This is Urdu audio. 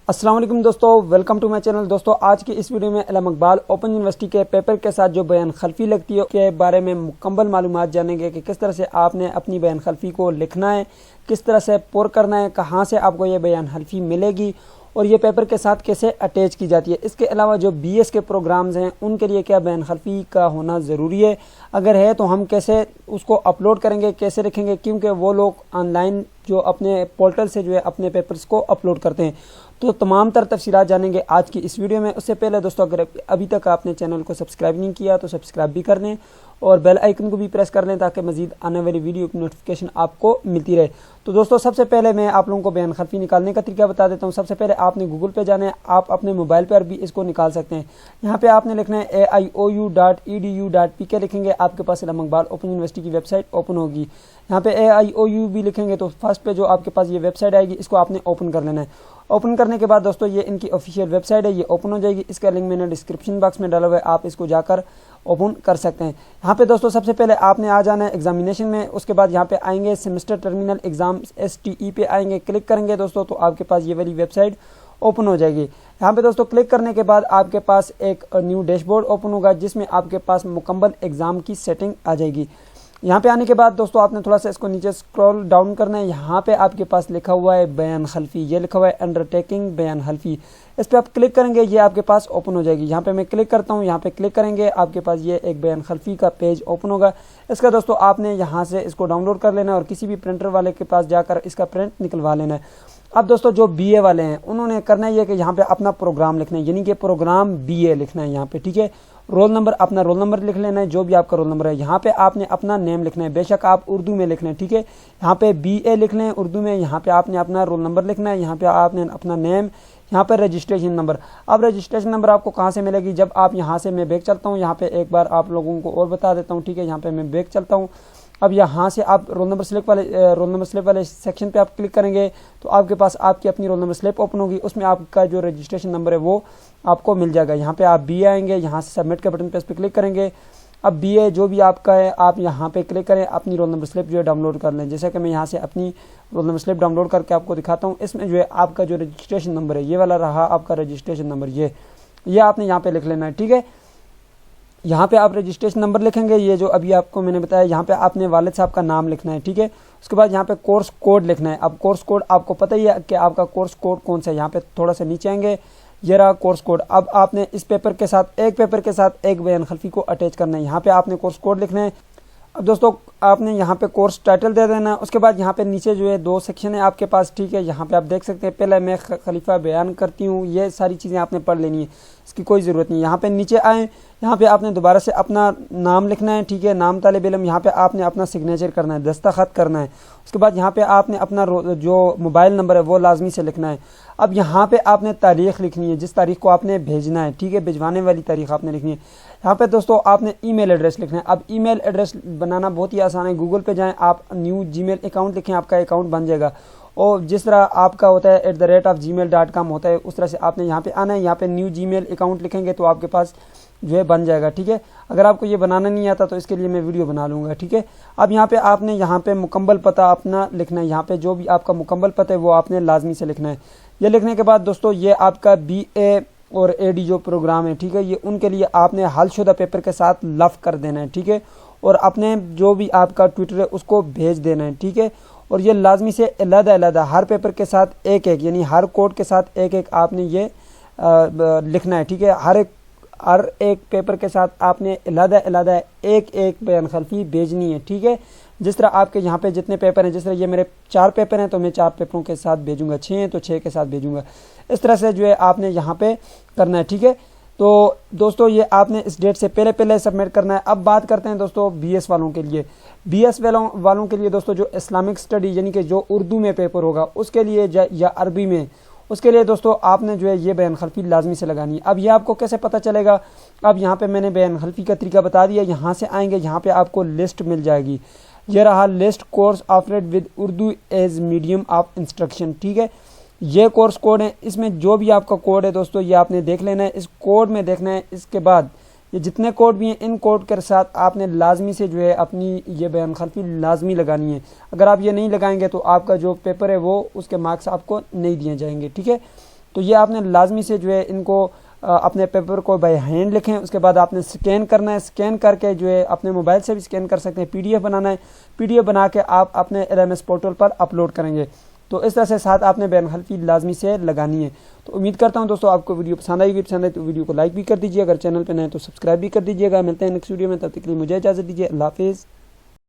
السلام علیکم دوستو، ویلکم ٹو مائی چینل۔ دوستو آج کی اس ویڈیو میں علامہ اقبال اوپن یونیورسٹی کے پیپر کے ساتھ جو بیان خلفی لگتی ہے کے بارے میں مکمل معلومات جانیں گے کہ کس طرح سے آپ نے اپنی بیان خلفی کو لکھنا ہے، کس طرح سے پر کرنا ہے، کہاں سے آپ کو یہ بیان خلفی ملے گی اور یہ پیپر کے ساتھ کیسے اٹیچ کی جاتی ہے۔ اس کے علاوہ جو بی ایس کے پروگرامز ہیں ان کے لیے کیا بیان خلفی کا ہونا ضروری ہے، اگر ہے تو ہم کیسے اس کو اپلوڈ کریں گے، کیسے لکھیں گے، کیونکہ وہ لوگ آن لائن جو اپنے پورٹل سے جو ہے اپنے پیپرز کو اپلوڈ کرتے ہیں۔ تو تمام تر تفصیلات جانیں گے آج کی اس ویڈیو میں۔ اس سے پہلے دوستو اگر ابھی تک آپ نے چینل کو سبسکرائب نہیں کیا تو سبسکرائب بھی کر دیں اور بیل آئیکن کو بھی پریس کر لیں تاکہ مزید آنے والی ویڈیو کی نوٹیفیکیشن آپ کو ملتی رہے۔ تو دوستو سب سے پہلے میں آپ لوگوں کو بیان خلفی نکالنے کا طریقہ بتا دیتا ہوں۔ سب سے پہلے آپ نے گوگل پہ جانا ہے، آپ اپنے موبائل پر بھی اس کو نکال سکتے ہیں۔ یہاں پہ آپ نے لکھنا ہے aiou.edu.pk لکھیں گے، آپ کے پاس علامہ اقبال اوپن یونیورسٹی کی ویب سائٹ اوپن ہوگی۔ یہاں پہ aiou بھی لکھیں گے تو فرسٹ پہ جو آپ کے پاس یہ ویب سائٹ آئے گی، اس کو آپ نے اوپن کر لینا ہے۔ اوپن کرنے کے بعد دوستو یہ ان کی آفیشیل ویب سائٹ ہے، یہ اوپن ہو جائے گی۔ اس کا لنک میں نے ڈسکرپشن باکس میں ڈالا ہوا ہے، آپ اس کو جا کر اوپن کر سکتے ہیں۔ یہاں پہ دوستو سب سے پہلے آپ نے آ جانا ہے ایگزامینیشن میں، اس کے بعد یہاں پہ آئیں گے سیمسٹر ٹرمینل ایگزام STE پہ آئیں گے، کلک کریں گے دوستو تو آپ کے پاس یہ والی ویب سائٹ اوپن ہو جائے گی۔ یہاں پہ دوستو کلک کرنے کے بعد آپ کے پاس ایک نیو ڈیش بورڈ اوپن ہوگا جس میں آپ کے پاس مکمل ایگزام کی سیٹنگ آ جائے گی۔ یہاں پہ آنے کے بعد دوستو آپ نے تھوڑا سا اس کو نیچے سکرول ڈاؤن کرنا ہے، یہاں پہ آپ کے پاس لکھا ہوا ہے بیان خلفی، یہ لکھا ہوا ہے انڈرٹیکنگ بیان خلفی، اس پہ آپ کلک کریں گے، یہ آپ کے پاس اوپن ہو جائے گی۔ یہاں پہ میں کلک کرتا ہوں، یہاں پہ کلک کریں گے، آپ کے پاس یہ ایک بیان خلفی کا پیج اوپن ہوگا۔ اس کا دوستو آپ نے یہاں سے اس کو ڈاؤن لوڈ کر لینا ہے اور کسی بھی پرنٹر والے کے پاس جا کر اس کا پرنٹ نکلوا لینا ہے۔ اب دوستو جو BA والے ہیں انہوں نے کرنا ہے یہ کہ یہاں پہ اپنا پروگرام لکھنا ہے، یعنی کہ پروگرام BA لکھنا ہے یہاں پہ، ٹھیک ہے۔ رول نمبر، اپنا رول نمبر لکھ لینا ہے، جو بھی آپ کا رول نمبر ہے۔ یہاں پہ آپ نے اپنا نیم لکھنا ہے، بے شک آپ اردو میں لکھ لیں، ٹھیک ہے۔ یہاں پہ BA لکھ لیں اردو میں، یہاں پہ آپ نے اپنا رول نمبر لکھنا ہے، یہاں پہ آپ نے اپنا نیم، یہاں پہ رجسٹریشن نمبر۔ اب رجسٹریشن نمبر آپ کو کہاں سے ملے گی؟ جب آپ یہاں سے، میں بیک چلتا ہوں، یہاں پہ ایک بار آپ لوگوں کو اور بتا دیتا ہوں، ٹھیک ہے۔ یہاں پہ میں بیک چلتا ہوں، اب یہاں سے آپ رول نمبر سلپ والے سیکشن پہ آپ کلک کریں گے تو آپ کے پاس آپ کی اپنی رول نمبر سلپ اوپن ہوگی، اس میں آپ کا جو رجسٹریشن نمبر ہے وہ آپ کو مل جائے گا۔ یہاں پہ آپ BA آئیں گے، یہاں سے سبمٹ کے بٹن پہ اس پہ کلک کریں گے۔ اب BA جو بھی آپ کا ہے آپ یہاں پہ کلک کریں، اپنی رول نمبر سلپ جو ہے ڈاؤن لوڈ کر لیں، جیسا کہ میں یہاں سے اپنی roll number slip download کر کے آپ کو دکھاتا ہوں۔ اس میں جو ہے آپ کا جو رجسٹریشن نمبر ہے یہ والا رہا آپ کا رجسٹریشن نمبر، یہ آپ نے یہاں پہ لکھ لینا ہے، ٹھیک ہے۔ یہاں پہ آپ رجسٹریشن نمبر لکھیں گے، یہ جو ابھی آپ کو میں نے بتایا۔ یہاں پہ آپ نے والد صاحب کا نام لکھنا ہے، ٹھیک ہے۔ اس کے بعد یہاں پہ کورس کوڈ لکھنا ہے۔ اب کورس کوڈ آپ کو پتہ ہی ہے کہ آپ کا کورس کوڈ کون سا ہے، یہاں پہ تھوڑا سا نیچے آئیں گے، یہ رہا کورس کوڈ۔ اب آپ نے اس پیپر کے ساتھ ایک بیان خلفی کو اٹیچ کرنا ہے، یہاں پہ آپ نے کورس کوڈ لکھنا ہے۔ اب دوستو آپ نے یہاں پہ کورس ٹائٹل دے دینا ہے۔ اس کے بعد یہاں پہ نیچے جو ہے 2 سیکشن ہے آپ کے پاس، ٹھیک ہے۔ یہاں پہ آپ دیکھ سکتے ہیں، پہلے میں خلیفہ بیان کرتی ہوں، یہ ساری چیزیں آپ نے پڑھ لینی ہے، اس کی کوئی ضرورت نہیں۔ یہاں پہ نیچے آئیں، یہاں پہ آپ نے دوبارہ سے اپنا نام لکھنا ہے، ٹھیک ہے، نام طالب علم۔ یہاں پہ آپ نے اپنا سگنیچر کرنا ہے، دستخط کرنا ہے۔ اس کے بعد یہاں پہ آپ نے اپنا جو موبائل نمبر ہے وہ لازمی سے لکھنا ہے۔ اب یہاں پہ آپ نے تاریخ لکھنی ہے، جس تاریخ کو آپ نے بھیجنا ہے، ٹھیک ہے، بھجوانے والی تاریخ آپ نے لکھنی ہے۔ یہاں پہ دوستو آپ نے ای میل ایڈریس لکھنا ہے۔ اب ای میل ایڈریس بنانا بہت ہی آسان ہے، گوگل پہ جائیں، آپ نیو Gmail اکاؤنٹ لکھیں، آپ کا اکاؤنٹ بن جائے گا۔ اور جس طرح آپ کا ہوتا ہے @gmail.com ہوتا ہے، اس طرح سے آپ نے یہاں پہ آنا ہے، یہاں پہ نیو Gmail اکاؤنٹ لکھیں گے تو آپ کے پاس جو ہے بن جائے گا، ٹھیک ہے۔ اگر آپ کو یہ بنانا نہیں آتا تو اس کے لیے میں ویڈیو بنا لوں گا، ٹھیک ہے۔ اب یہاں پہ آپ نے یہاں پہ مکمل پتہ اپنا لکھنا ہے، یہاں پہ جو بھی آپ کا مکمل پتہ ہے وہ آپ نے لازمی سے لکھنا ہے۔ یہ لکھنے کے بعد دوستو یہ آپ کا BA اور AD جو پروگرام ہے، ٹھیک ہے، یہ ان کے لیے آپ نے حل شدہ پیپر کے ساتھ لف کر دینا ہے، ٹھیک ہے، اور اپنے جو بھی آپ کا ٹویٹر ہے اس کو بھیج دینا ہے، ٹھیک ہے۔ اور یہ لازمی سے علیحدہ ہر پیپر کے ساتھ ایک یعنی ہر کوڈ کے ساتھ ایک آپ نے یہ لکھنا ہے، ٹھیک ہے۔ ہر ایک پیپر کے ساتھ آپ نے علیحدہ ایک بیان خلفی بھیجنی ہے، ٹھیک ہے۔ جس طرح آپ کے یہاں پہ جتنے پیپر ہیں، جس طرح یہ میرے 4 پیپر ہیں تو میں 4 پیپروں کے ساتھ بھیجوں گا، 6 ہیں تو 6 کے ساتھ بھیجوں گا، اس طرح سے جو ہے آپ نے یہاں پہ کرنا ہے، ٹھیک ہے۔ تو دوستو یہ آپ نے اس ڈیٹ سے پہلے سبمٹ کرنا ہے۔ اب بات کرتے ہیں دوستو BS والوں کے لیے۔ BS والوں کے لیے دوستو جو اسلامک اسٹڈی یعنی کہ جو اردو میں پیپر ہوگا اس کے لیے یا عربی میں، اس کے لیے دوستو آپ نے جو ہے یہ بیان خلفی لازمی سے لگانی ہے۔ اب یہ آپ کو کیسے پتہ چلے گا؟ اب یہاں پہ میں نے بیان خلفی کا طریقہ بتا دیا، یہاں سے آئیں گے، یہاں پہ آپ کو لسٹ مل جائے گی، یہ رہا list course offered with Urdu as medium of instruction, ٹھیک ہے۔ یہ کورس کوڈ ہے، اس میں جو بھی آپ کا کوڈ ہے دوستو یہ آپ نے دیکھ لینا ہے، اس کوڈ میں دیکھنا ہے۔ اس کے بعد یہ جتنے کوڈ بھی ہیں ان کوڈ کے ساتھ آپ نے لازمی سے جو ہے اپنی یہ بیان خلفی لازمی لگانی ہے۔ اگر آپ یہ نہیں لگائیں گے تو آپ کا جو پیپر ہے وہ اس کے مارکس آپ کو نہیں دیے جائیں گے، ٹھیک ہے۔ تو یہ آپ نے لازمی سے جو ہے ان کو اپنے پیپر کو بائی ہینڈ لکھیں. اس کے بعد آپ نے سکین کرنا ہے. سکین کر کے جو ہے اپنے موبائل سے بھی سکین کر سکتے ہیں. پی ڈی ایف بنانا ہے. پی ڈی ایف بنا کے آپ اپنے LMS پورٹل پر اپلوڈ کریں گے. تو اس طرح سے ساتھ آپ نے بیان حلفی لازمی سے لگانی ہے. تو امید کرتا ہوں دوستوں آپ کو ویڈیو پسند آئی. پسند ہے تو ویڈیو کو لائک بھی کر دیجیے. اگر چینل پہ نئے تو سبسکرائب بھی کر دیجیے گا. ملتے ہیں نیکسٹ ویڈیو میں. تب تک کے لیے مجھے اجازت دیجیے. اللہ حافظ.